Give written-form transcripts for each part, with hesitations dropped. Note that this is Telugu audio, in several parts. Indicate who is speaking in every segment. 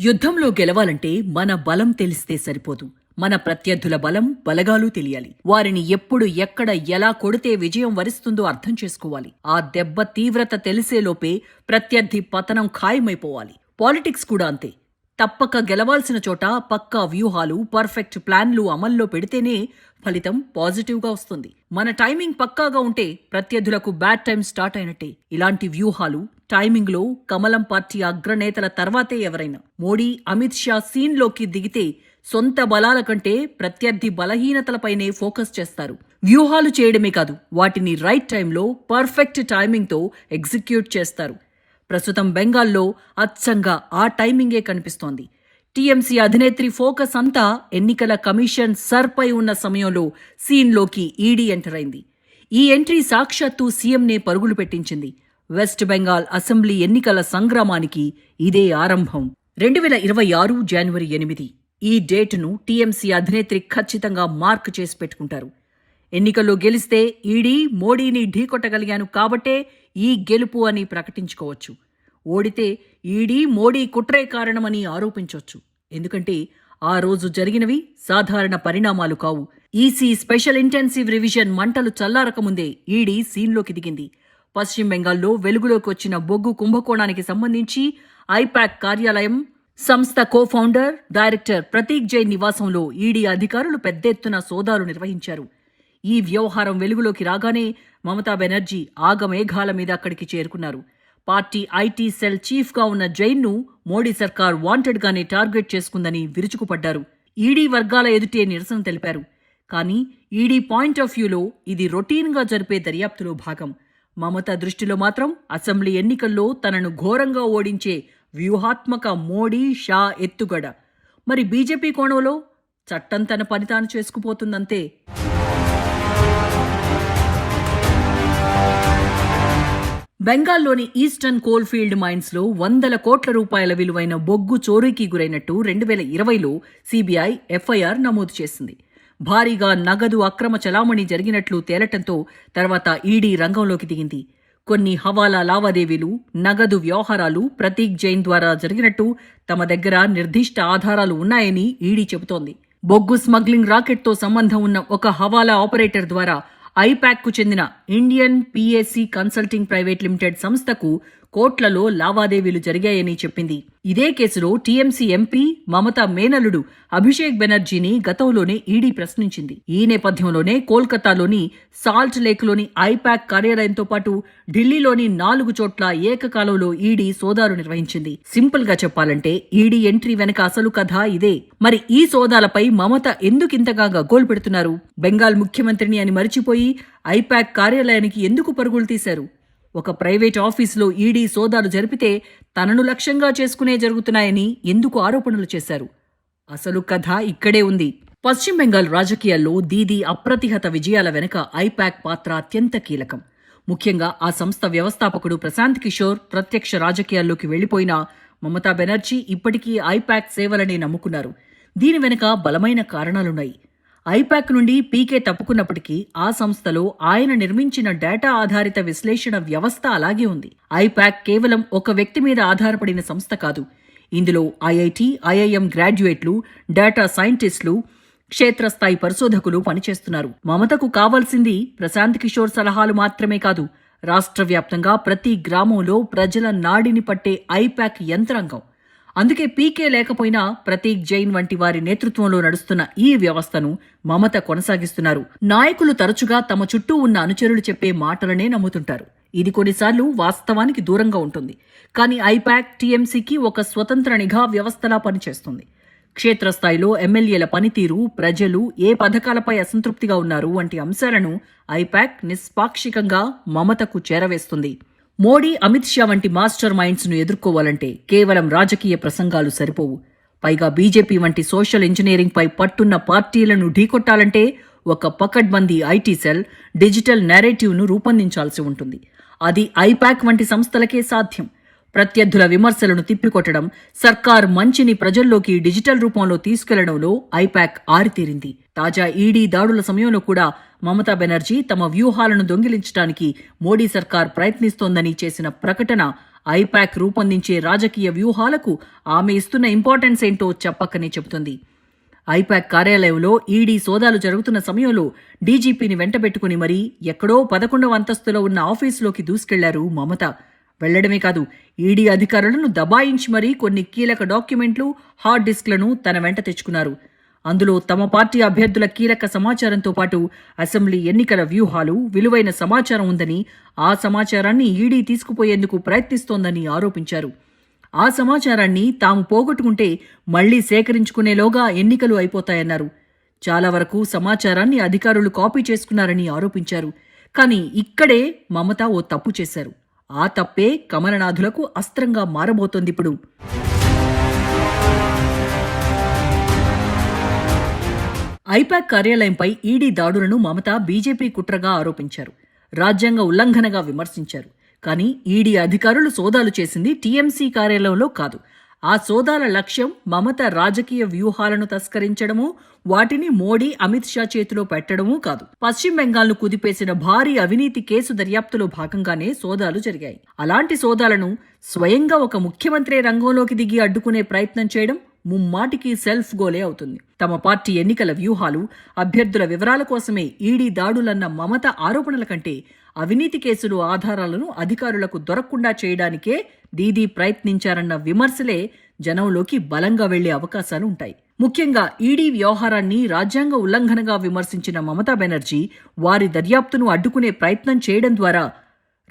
Speaker 1: యుద్ధంలో గెలవాలంటే మన బలం తెలిస్తే సరిపోదు. మన ప్రత్యర్థుల బలం, బలగాలు తెలియాలి. వారిని ఎప్పుడు, ఎక్కడ, ఎలా కొడితే విజయం వరిస్తుందో అర్థం చేసుకోవాలి. ఆ దెబ్బ తీవ్రత తెలిసేలోపే ప్రత్యర్థి పతనం ఖాయమైపోవాలి. పాలిటిక్స్ కూడా అంతే. తప్పక గెలవాల్సిన చోట పక్కా వ్యూహాలు, పర్ఫెక్ట్ ప్లాన్లు అమల్లో పెడితేనే ఫలితం పాజిటివ్గా వస్తుంది. మన టైమింగ్ పక్కాగా ఉంటే ప్రత్యర్థులకు బ్యాడ్ టైం స్టార్ట్ అయినట్టే. ఇలాంటి వ్యూహాలు, టైమింగ్లో కమలం పార్టీ అగ్రనేతల తర్వాతే ఎవరైనా. మోడీ, అమిత్ షా సీన్లోకి దిగితే సొంత బలాల కంటే ప్రత్యర్థి బలహీనతలపైనే ఫోకస్ చేస్తారు. వ్యూహాలు చేయడమే కాదు, వాటిని రైట్ టైంలో పర్ఫెక్ట్ టైమింగ్తో ఎగ్జిక్యూట్ చేస్తారు. ప్రస్తుతం బెంగాల్లో అచ్చంగా ఆ టైమింగే కనిపిస్తోంది. టీఎంసీ అధినేత్రి ఫోకస్ అంతా ఎన్నికల కమిషన్ సర్పై ఉన్న సమయంలో సీన్లోకి ఈడీ ఎంటర్ అయింది. ఈ ఎంట్రీ సాక్షాత్తు సీఎంనే పరుగులు పెట్టించింది. వెస్ట్ బెంగాల్ అసెంబ్లీ ఎన్నికల సంగ్రామానికి ఇదే ఆరంభం. 2026 జనవరి 8 ఈ డేటును టీఎంసీ అధినేత్రి ఖచ్చితంగా మార్క్ చేసి పెట్టుకుంటారు. ఎన్నికల్లో గెలిస్తే ఈడీ, మోడీని ఢీకొట్టగలిగాను కాబట్టే ఈ గెలుపు అని ప్రకటించుకోవచ్చు. ఓడితే ఈడీ, మోడీ కుట్రే కారణమని ఆరోపించవచ్చు. ఎందుకంటే ఆ రోజు జరిగినవి సాధారణ పరిణామాలు కావు. ఈసీ స్పెషల్ ఇంటెన్సివ్ రివిజన్ మంటలు చల్లారకముందే ఈడీ సీన్లోకి దిగింది. పశ్చిమ బెంగాల్లో వెలుగులోకి వచ్చిన బొగ్గు కుంభకోణానికి సంబంధించి ఐపాక్ కార్యాలయం, సంస్థ కో-ఫౌండర్, డైరెక్టర్ ప్రతీక్ జైన్ నివాసంలో ఈడీ అధికారులు పెద్ద ఎత్తున సోదాలు నిర్వహించారు. ఈ వ్యవహారం వెలుగులోకి రాగానే మమతా బెనర్జీ ఆగమేఘాల మీద అక్కడికి చేరుకున్నారు. పార్టీ ఐటీ సెల్ చీఫ్గా ఉన్న జైన్ను మోడీ సర్కార్ వాంటెడ్గానే టార్గెట్ చేసుకుందని విరుచుకుపడ్డారు. ఈడీ వర్గాల ఎదుటే నిరసన తెలిపారు. కానీ ఈడీ పాయింట్ ఆఫ్ వ్యూలో ఇది రొటీన్గా జరిపే దర్యాప్తులో భాగం. మమత దృష్టిలో మాత్రం అసెంబ్లీ ఎన్నికల్లో తనను ఘోరంగా ఓడించే వ్యూహాత్మక మోడీ, షా ఎత్తుగడ. మరి బీజేపీ కోణంలో చట్టం తన పని తాను చేసుకుపోతుందంతే. బెంగాల్లోని ఈస్టర్న్ కోల్ఫీల్డ్ మైన్స్లో 100 కోట్ల రూపాయల విలువైన బొగ్గు చోరీకి గురైనట్టు 2020లో సీబీఐ ఎఫ్ఐఆర్ నమోదు చేసింది. భారీగా నగదు అక్రమ చలామణి జరిగినట్లు తేలటంతో తర్వాత ఈడీ రంగంలోకి దిగింది. కొన్ని హవాలా లావాదేవీలు, నగదు వ్యవహారాలు ప్రతీక్ జైన్ ద్వారా జరిగినట్టు తమ దగ్గర నిర్దిష్ట ఆధారాలు ఉన్నాయని ఈడీ చెబుతోంది. బొగ్గు స్మగ్లింగ్ రాకెట్తో సంబంధం ఉన్న ఒక హవాలా ఆపరేటర్ ద్వారా ఐపాక్కు చెందిన Indian PAC consulting private limited సంస్థకు కోట్లలో లావాదేవీలు జరిగాయని చెప్పింది. ఇదే కేసులో టీఎంసీ ఎంపీ మమతా మేనల్లుడు అభిషేక్ బెనర్జీని గతంలోనే ఈడీ ప్రశ్నించింది. ఈ నేపథ్యంలోనే కోల్కతాలోని సాల్ట్ లేక్లోని ఐపాక్ కార్యాలయంతో పాటు ఢిల్లీలోని 4 చోట్ల ఏకకాలంలో ఈడీ సోదాలు నిర్వహించింది. సింపుల్ గా చెప్పాలంటే ఈడీ ఎంట్రీ వెనక అసలు కథ ఇదే. మరి ఈ సోదాలపై మమత ఎందుకింతగా గగ్గోలు పెడుతున్నారు? బెంగాల్ ముఖ్యమంత్రిని అని మరిచిపోయి ఐపాక్ కార్యాలయానికి ఎందుకు పరుగులు తీశారు? ఒక ప్రైవేట్ ఆఫీసులో ఈడీ సోదాలు జరిపితే తనను లక్ష్యంగా చేసుకునే జరుగుతున్నాయని ఎందుకు ఆరోపణలు చేశారు? అసలు కథ ఇక్కడే ఉంది. పశ్చిమ బెంగాల్ రాజకీయాల్లో దీదీ అప్రతిహత విజయాల వెనుక ఐపాక్ పాత్ర అత్యంత కీలకం. ముఖ్యంగా ఆ సంస్థ వ్యవస్థాపకుడు ప్రశాంత్ కిషోర్ ప్రత్యక్ష రాజకీయాల్లోకి వెళ్లిపోయినా మమతా బెనర్జీ ఇప్పటికీ ఐపాక్ సేవలనే నమ్ముకున్నారు. దీని వెనుక బలమైన కారణాలున్నాయి. ఐపాక్ నుండి పీకే తప్పుకున్నప్పటికీ ఆ సంస్థలో ఆయన నిర్మించిన డేటా ఆధారిత విశ్లేషణ వ్యవస్థ అలాగే ఉంది. ఐపాక్ కేవలం ఒక వ్యక్తి మీద ఆధారపడిన సంస్థ కాదు. ఇందులో ఐఐటి, ఐఐఎం గ్రాడ్యుయేట్లు, డేటా సైంటిస్టులు, క్షేత్రస్థాయి పరిశోధకులు పనిచేస్తున్నారు. మమతకు కావాల్సింది ప్రశాంత్ కిషోర్ సలహాలు మాత్రమే కాదు, రాష్ట్ర వ్యాప్తంగా ప్రతి గ్రామంలో ప్రజల నాడిని పట్టే ఐపాక్ యంత్రాంగం. అందుకే పీకే లేకపోయినా ప్రతీక్ జైన్ వంటి వారి నేతృత్వంలో నడుస్తున్న ఈ వ్యవస్థను మమత కొనసాగిస్తున్నారు. నాయకులు తరచుగా తమ చుట్టూ ఉన్న అనుచరులు చెప్పే మాటలనే నమ్ముతుంటారు. ఇది కొన్నిసార్లు వాస్తవానికి దూరంగా ఉంటుంది. కానీ ఐపాక్ టీఎంసీకి ఒక స్వతంత్ర నిఘా వ్యవస్థలా పనిచేస్తుంది. క్షేత్రస్థాయిలో ఎమ్మెల్యేల పనితీరు, ప్రజలు ఏ పథకాలపై అసంతృప్తిగా ఉన్నారు వంటి అంశాలను ఐపాక్ నిష్పాక్షికంగా మమతకు చేరవేస్తుంది. మోడీ, అమిత్ షా వంటి మాస్టర్ మైండ్స్ ను ఎదుర్కోవాలంటే కేవలం రాజకీయ ప్రసంగాలు సరిపోవు. పైగా బీజేపీ వంటి సోషల్ ఇంజనీరింగ్ పై పట్టున్న పార్టీలను ఢీకొట్టాలంటే ఒక పకడ్బందీ ఐటీ సెల్, డిజిటల్ నేరేటివ్ ను రూపొందించాల్సి ఉంటుంది. అది ఐపాక్ వంటి సంస్థలకే సాధ్యం. ప్రత్యర్థుల విమర్శలను తిప్పికొట్టడం, సర్కార్ మంచిని ప్రజల్లోకి డిజిటల్ రూపంలో తీసుకెళ్లడంలో ఐపాక్ ఆరితేరింది. తాజా ఈడీ దాడుల సమయంలో కూడా మమతా బెనర్జీ తమ వ్యూహాలను దొంగిలించడానికి మోడీ సర్కార్ ప్రయత్నిస్తోందని చేసిన ప్రకటన ఐపాక్ రూపొందించే రాజకీయ వ్యూహాలకు ఆమె ఇస్తున్న ఇంపార్టెన్స్ ఏంటో చెప్పక్కనే చెబుతుంది. ఐపాక్ కార్యాలయంలో ఈడీ సోదాలు జరుగుతున్న సమయంలో డీజీపీని వెంటబెట్టుకుని మరీ ఎక్కడో 11వ అంతస్తులో ఉన్న ఆఫీసులోకి దూసుకెళ్లారు మమత. వెళ్లడమే కాదు, ఈడీ అధికారులను దబాయించి మరీ కొన్ని కీలక డాక్యుమెంట్లు, హార్డ్ డిస్క్లను తన వెంట తెచ్చుకున్నారు. అందులో తమ పార్టీ అభ్యర్థుల కీలక సమాచారంతో పాటు అసెంబ్లీ ఎన్నికల వ్యూహాలు, విలువైన సమాచారం ఉందని, ఆ సమాచారాన్ని ఈడీ తీసుకుపోయేందుకు ప్రయత్నిస్తోందని ఆరోపించారు. ఆ సమాచారాన్ని తాము పోగొట్టుకుంటే మళ్లీ సేకరించుకునేలోగా ఎన్నికలు అయిపోతాయన్నారు. చాలా వరకు సమాచారాన్ని అధికారులు కాపీ చేసుకున్నారని ఆరోపించారు. కానీ ఇక్కడే మమత ఓ తప్పు చేశారు. ఆ తప్పే కమలనాథులకు అస్త్రంగా మారబోతోందిప్పుడు. ఐపాక్ కార్యాలయంపై ఈడీ దాడులను మమత బీజేపీ కుట్రగా ఆరోపించారు. రాజ్యాంగ ఉల్లంఘనగా విమర్శించారు. కానీ ఈడీ అధికారులు సోదాలు చేసింది టీఎంసీ కార్యాలయంలో కాదు. ఆ సోదాల లక్ష్యం మమత రాజకీయ వ్యూహాలను తస్కరించడమూ, వాటిని మోడీ, అమిత్ షా చేతిలో పెట్టడమూ కాదు. పశ్చిమ బెంగాల్ను కుదిపేసిన భారీ అవినీతి కేసు దర్యాప్తులో భాగంగానే సోదాలు జరిగాయి. అలాంటి సోదాలను స్వయంగా ఒక ముఖ్యమంత్రి రంగంలోకి దిగి అడ్డుకునే ప్రయత్నం చేయడం ముమ్మాటికి సెల్ఫ్ గోలే అవుతుంది. తమ పార్టీ ఎన్నికల వ్యూహాలు, అభ్యర్థుల వివరాల కోసమే ఈడీ దాడులన్న మమత ఆరోపణల కంటే అవినీతి కేసులు, ఆధారాలను అధికారులకు దొరకకుండా చేయడానికే దీదీ ప్రయత్నించారన్న విమర్శలే జనంలోకి బలంగా వెళ్లే అవకాశాలు ఉంటాయి. ముఖ్యంగా ఈడీ వ్యవహారాన్ని రాజ్యాంగ ఉల్లంఘనగా విమర్శించిన మమతా బెనర్జీ వారి దర్యాప్తును అడ్డుకునే ప్రయత్నం చేయడం ద్వారా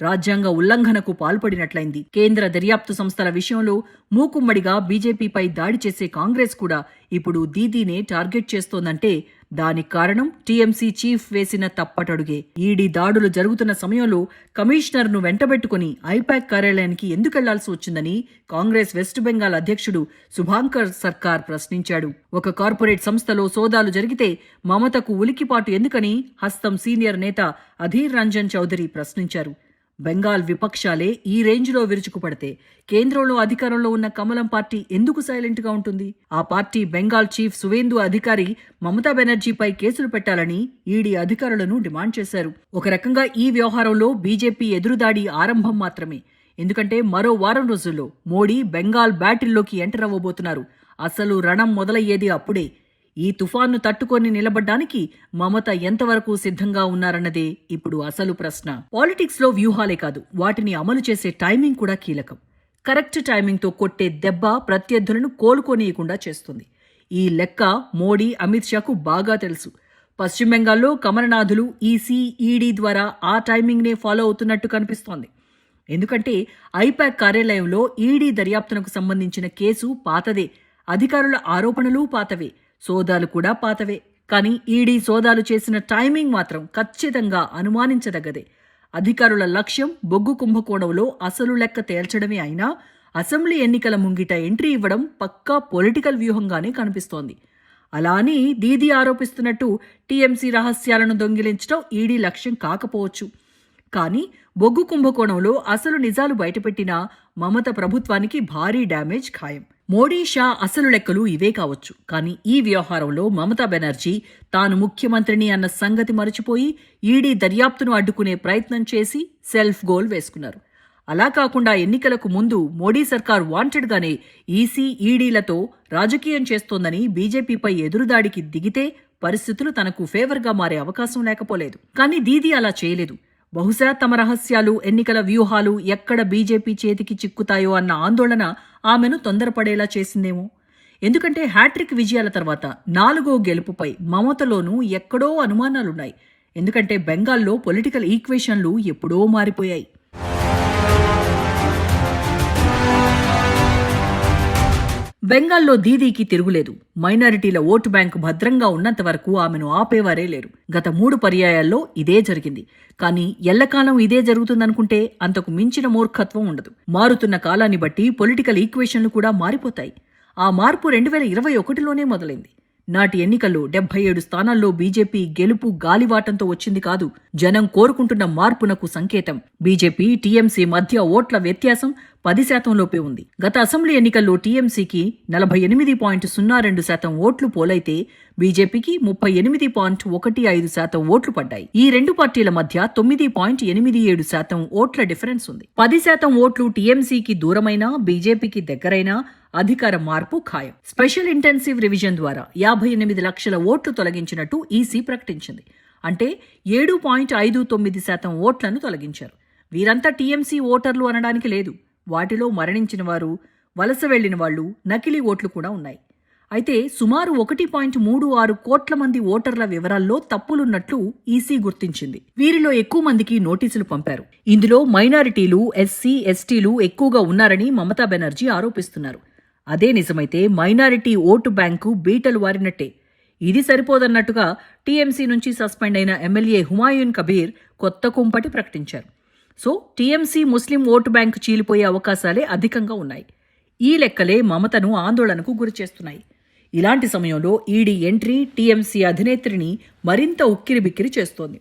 Speaker 1: రాజ్యాంగ ఉల్లంఘనకు పాల్పడినట్లయింది. కేంద్ర దర్యాప్తు సంస్థల విషయంలో మూకుమ్మడిగా బీజేపీపై దాడి చేసే కాంగ్రెస్ కూడా ఇప్పుడు దీదీనే టార్గెట్ చేస్తోందంటే దానికి కారణం టీఎంసీ చీఫ్ వేసిన తప్పటడుగే. ఈడీ దాడులు జరుగుతున్న సమయంలో కమిషనర్ను వెంటబెట్టుకుని ఐపాక్ కార్యాలయానికి ఎందుకెళ్లాల్సి వచ్చిందని కాంగ్రెస్ వెస్ట్ బెంగాల్ అధ్యక్షుడు శుభాంకర్ సర్కార్ ప్రశ్నించాడు. ఒక కార్పొరేట్ సంస్థలో సోదాలు జరిగితే మమతకు ఉలికిపాటు ఎందుకని హస్తం సీనియర్ నేత అధీర్ రంజన్ చౌదరి ప్రశ్నించారు. బెంగాల్ విపక్షాలే ఈ రేంజ్లో విరుచుకుపడితే కేంద్రంలో అధికారంలో ఉన్న కమలం పార్టీ ఎందుకు సైలెంట్గా ఉంటుంది? ఆ పార్టీ బెంగాల్ చీఫ్ సువేందు అధికారి మమతా బెనర్జీపై కేసులు పెట్టాలని ఈడీ అధికారులను డిమాండ్ చేశారు. ఒక రకంగా ఈ వ్యవహారంలో బీజేపీ ఎదురుదాడి ఆరంభం మాత్రమే. ఎందుకంటే మరో వారం రోజుల్లో మోడీ బెంగాల్ బ్యాటిల్లోకి ఎంటర్ అవ్వబోతున్నారు. అసలు రణం మొదలయ్యేది అప్పుడే. ఈ తుఫాన్ను తట్టుకొని నిలబడ్డానికి మమత ఎంతవరకు సిద్ధంగా ఉన్నారన్నదే ఇప్పుడు అసలు ప్రశ్న. పాలిటిక్స్ లో వ్యూహాలే కాదు, వాటిని అమలు చేసే టైమింగ్ కూడా కీలకం. కరెక్ట్ టైమింగ్తో కొట్టే దెబ్బ ప్రత్యర్థులను కోలుకోనీయకుండా చేస్తుంది. ఈ లెక్క మోడీ, అమిత్ షాకు బాగా తెలుసు. పశ్చిమ బెంగాల్లో కమలనాథులు ఈసీ, ఈడీ ద్వారా ఆ టైమింగ్నే ఫాలో అవుతున్నట్టు కనిపిస్తోంది. ఎందుకంటే ఐపాక్ కార్యాలయంలో ఈడీ దర్యాప్తునకు సంబంధించిన కేసు పాతదే, అధికారుల ఆరోపణలు పాతవే, సోదాలు కూడా పాతవే. కానీ ఈడీ సోదాలు చేసిన టైమింగ్ మాత్రం ఖచ్చితంగా అనుమానించదగ్గదే. అధికారుల లక్ష్యం బొగ్గు కుంభకోణంలో అసలు లెక్క తేల్చడమే అయినా అసెంబ్లీ ఎన్నికల ముంగిట ఎంట్రీ ఇవ్వడం పక్కా పొలిటికల్ వ్యూహంగానే కనిపిస్తోంది. అలా అని దీదీ ఆరోపిస్తున్నట్టు టీఎంసీ రహస్యాలను దొంగిలించడం ఈడీ లక్ష్యం కాకపోవచ్చు. కానీ బొగ్గు కుంభకోణంలో అసలు నిజాలు బయటపెట్టినా మమత ప్రభుత్వానికి భారీ డ్యామేజ్ ఖాయం. మోడీ, షా అసలు లెక్కలు ఇవే కావచ్చు. కానీ ఈ వ్యవహారంలో మమతా బెనర్జీ తాను ముఖ్యమంత్రిని అన్న సంగతి మరచిపోయి ఈడీ దర్యాప్తును అడ్డుకునే ప్రయత్నం చేసి సెల్ఫ్ గోల్ వేసుకున్నారు. అలా కాకుండా ఎన్నికలకు ముందు మోడీ సర్కార్ వాంటెడ్గానే ఈసీ, ఈడీలతో రాజకీయం చేస్తోందని బీజేపీపై ఎదురుదాడికి దిగితే పరిస్థితులు తనకు ఫేవర్గా మారే అవకాశం లేకపోలేదు. కానీ దీదీ అలా చేయలేదు. బహుశా తమ రహస్యాలు, ఎన్నికల వ్యూహాలు ఎక్కడ బీజేపీ చేతికి చిక్కుతాయో అన్న ఆందోళన ఆమెను తొందరపడేలా చేసిందేమో. ఎందుకంటే హ్యాట్రిక్ విజయాల తర్వాత 4వ గెలుపుపై మమతలోనూ ఎక్కడో అనుమానాలున్నాయి. ఎందుకంటే బెంగాల్లో పొలిటికల్ ఈక్వేషన్లు ఎప్పుడో మారిపోయాయి. బెంగాల్లో దీదీకి తిరుగులేదు. మైనారిటీల ఓటు బ్యాంకు భద్రంగా ఉన్నంత వరకు ఆమెను ఆపేవారే లేరు. గత 3 పర్యాయాల్లో ఇదే జరిగింది. కానీ ఎల్లకాలం ఇదే జరుగుతుందనుకుంటే అంతకు మించిన మూర్ఖత్వం ఉండదు. మారుతున్న కాలాన్ని బట్టి పొలిటికల్ ఈక్వేషన్లు కూడా మారిపోతాయి. ఆ మార్పు 2021లోనే మొదలైంది. నాటి ఎన్నికల్లో 77 స్థానాల్లో బీజేపీ గెలుపు గాలివాటంతో వచ్చింది కాదు, జనం కోరుకుంటున్న మార్పునకు సంకేతం. బీజేపీ టీఎంసీ మధ్య ఓట్ల వ్యత్యాసం 10% లోపే ఉంది. గత అసెంబ్లీ ఎన్నికల్లో టీఎంసీకి 48.02% ఓట్లు పోలైతే బీజేపీకి 38.15% ఓట్లు పడ్డాయి. ఈ రెండు పార్టీల మధ్య 9.87% ఓట్ల డిఫరెన్స్ ఉంది. 10% ఓట్లు టీఎంసీకి దూరమైనా బీజేపీకి దగ్గరైనా అధికార మార్పు ఖాయం. స్పెషల్ ఇంటెన్సివ్ రివిజన్ ద్వారా 58 లక్షల ఓట్లు తొలగించినట్టు ఈసీ ప్రకటించింది. అంటే 7.59% ఓట్లను తొలగించారు. వీరంతా టీఎంసీ ఓటర్లు అనడానికి లేదు. వాటిలో మరణించిన వారు, వలస వెళ్లిన వాళ్లు, నకిలీ ఓట్లు కూడా ఉన్నాయి. అయితే సుమారు 1.36 కోట్ల మంది ఓటర్ల వివరాల్లో తప్పులున్నట్లు ఈసీ గుర్తించింది. వీరిలో ఎక్కువ మందికి నోటీసులు పంపారు. ఇందులో మైనారిటీలు, ఎస్సీ, ఎస్టీలు ఎక్కువగా ఉన్నారని మమతా బెనర్జీ ఆరోపిస్తున్నారు. అదే నిజమైతే మైనారిటీ ఓటు బ్యాంకు బీటలు వారినట్టే. ఇది సరిపోదన్నట్టుగా టీఎంసీ నుంచి సస్పెండ్ అయిన ఎమ్మెల్యే హుమాయూన్ కబీర్ కొత్త కుంపటి ప్రకటించారు. సో టీఎంసీ ముస్లిం ఓటు బ్యాంకు చీలిపోయే అవకాశాలే అధికంగా ఉన్నాయి. ఈ లెక్కలే మమతను ఆందోళనకు గురిచేస్తున్నాయి. ఇలాంటి సమయంలో ఈడీ ఎంట్రీ టీఎంసీ అధినేత్రిని మరింత ఉక్కిరిబిక్కిరి చేస్తోంది.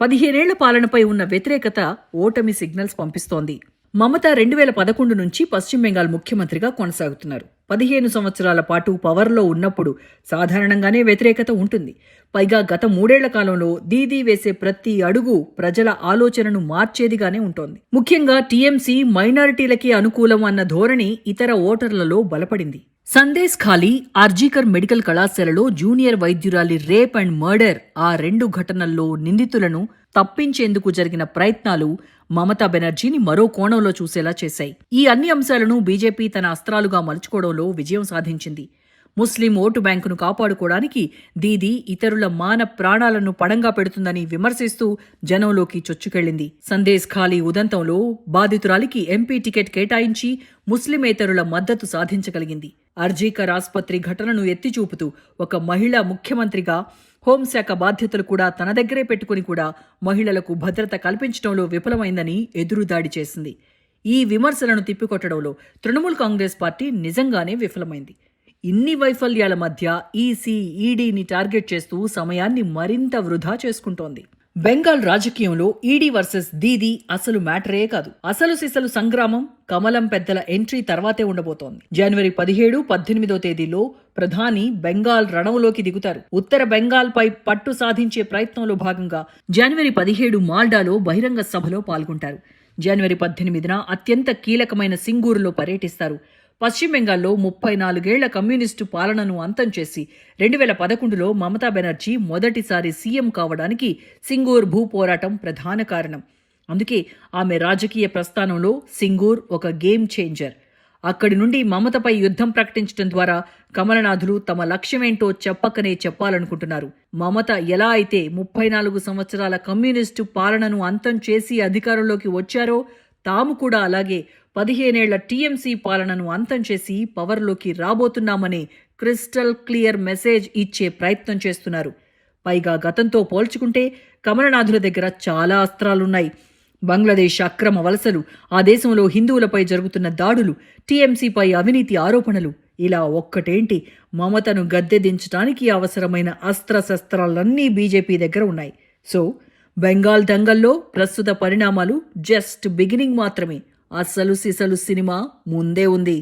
Speaker 1: 15 ఏళ్ల పాలనపై ఉన్న వ్యతిరేకత ఓటమి సిగ్నల్స్ పంపిస్తోంది. మమత 2011 నుంచి పశ్చిమ బెంగాల్ ముఖ్యమంత్రిగా కొనసాగుతున్నారు. 15 సంవత్సరాల పాటు పవర్లో ఉన్నప్పుడు సాధారణంగానే వ్యతిరేకత ఉంటుంది. పైగా గత 3 ఏళ్ల కాలంలో దీదీ వేసే ప్రతి అడుగు ప్రజల ఆలోచనను మార్చేదిగానే ఉంటోంది. ముఖ్యంగా టీఎంసీ మైనారిటీలకే అనుకూలం అన్న ధోరణి ఇతర ఓటర్లలో బలపడింది. సందేశ్ ఖాళీ, ఆర్జీకర్ మెడికల్ కళాశాలలో జూనియర్ వైద్యురాలి రేప్ అండ్ మర్డర్, ఆ 2 ఘటనల్లో నిందితులను తప్పించేందుకు జరిగిన ప్రయత్నాలు మమతా బెనర్జీని మరో కోణంలో చూసేలా చేశాయి. ఈ అన్ని అంశాలను బీజేపీ తన అస్త్రాలుగా మలుచుకోవడంలో విజయం సాధించింది. ముస్లిం ఓటు బ్యాంకును కాపాడుకోవడానికి దీదీ ఇతరుల మాన ప్రాణాలను పడంగా పెడుతుందని విమర్శిస్తూ జనంలోకి చొచ్చుకెళ్లింది. సందేశ్ ఖాళీ ఉదంతంలో బాధితురాలికి ఎంపీ టికెట్ కేటాయించి ముస్లిమేతరుల మద్దతు సాధించగలిగింది. అర్జీకర్ ఆస్పత్రి ఘటనను ఎత్తిచూపుతూ ఒక మహిళా ముఖ్యమంత్రిగా హోంశాఖ బాధ్యతలు కూడా తన దగ్గరే పెట్టుకుని కూడా మహిళలకు భద్రత కల్పించడంలో విఫలమైందని ఎదురుదాడి చేసింది. ఈ విమర్శలను తిప్పికొట్టడంలో తృణమూల్ కాంగ్రెస్ పార్టీ నిజంగానే విఫలమైంది. ఇన్ని వైఫల్యాల మధ్య ఈసీ, ఈడీని టార్గెట్ చేస్తూ సమయాన్ని మరింత వృధా చేసుకుంటోంది. బెంగాల్ రాజకీయంలో ఈడీ వర్సెస్ దీదీ అసలు మ్యాటరే కాదు. అసలు సిసలు సంగ్రామం కమలం పెద్దల ఎంట్రీ తర్వాతే ఉండబోతోంది. జనవరి 17, 18వ తేదీలో ప్రధాని బెంగాల్ రణంలోకి దిగుతారు. ఉత్తర బెంగాల్ పై పట్టు సాధించే ప్రయత్నంలో భాగంగా జనవరి 17 మాల్డాలో బహిరంగ సభలో పాల్గొంటారు. జనవరి 18న అత్యంత కీలకమైన సింగూరులో పర్యటిస్తారు. పశ్చిమ బెంగాల్లో 34 ఏళ్ల కమ్యూనిస్టు పాలనను అంతం చేసి 2011లో మమతా బెనర్జీ మొదటిసారి సీఎం కావడానికి సింగూర్ భూ పోరాటం ప్రధాన కారణం. అందుకే ఆమె రాజకీయ ప్రస్థానంలో సింగూర్ ఒక గేమ్ చేంజర్. అక్కడి నుండి మమతపై యుద్ధం ప్రకటించడం ద్వారా కమలనాథులు తమ లక్ష్యమేంటో చెప్పకనే చెప్పాలనుకుంటున్నారు. మమత ఎలా అయితే 34 సంవత్సరాల కమ్యూనిస్టు పాలనను అంతం చేసి అధికారంలోకి వచ్చారో తాము కూడా అలాగే 15 ఏళ్ల టీఎంసీ పాలనను అంతం చేసి పవర్లోకి రాబోతున్నామనే క్రిస్టల్ క్లియర్ మెసేజ్ ఇచ్చే ప్రయత్నం చేస్తున్నారు. పైగా గతంతో పోల్చుకుంటే కమలనాథుల దగ్గర చాలా అస్త్రాలున్నాయి. బంగ్లాదేశ్ అక్రమ వలసలు, ఆ దేశంలో హిందువులపై జరుగుతున్న దాడులు, టీఎంసీపై అవినీతి ఆరోపణలు, ఇలా ఒక్కటేంటి మమతను గద్దె దించడానికి అవసరమైన అస్త్రశస్త్రాలన్నీ బీజేపీ దగ్గర ఉన్నాయి. సో బెంగాల్ దంగల్లో ప్రస్తుత పరిణామాలు జస్ట్ బిగినింగ్ మాత్రమే. అసలు సిసలు సినిమా ముందే ఉంది.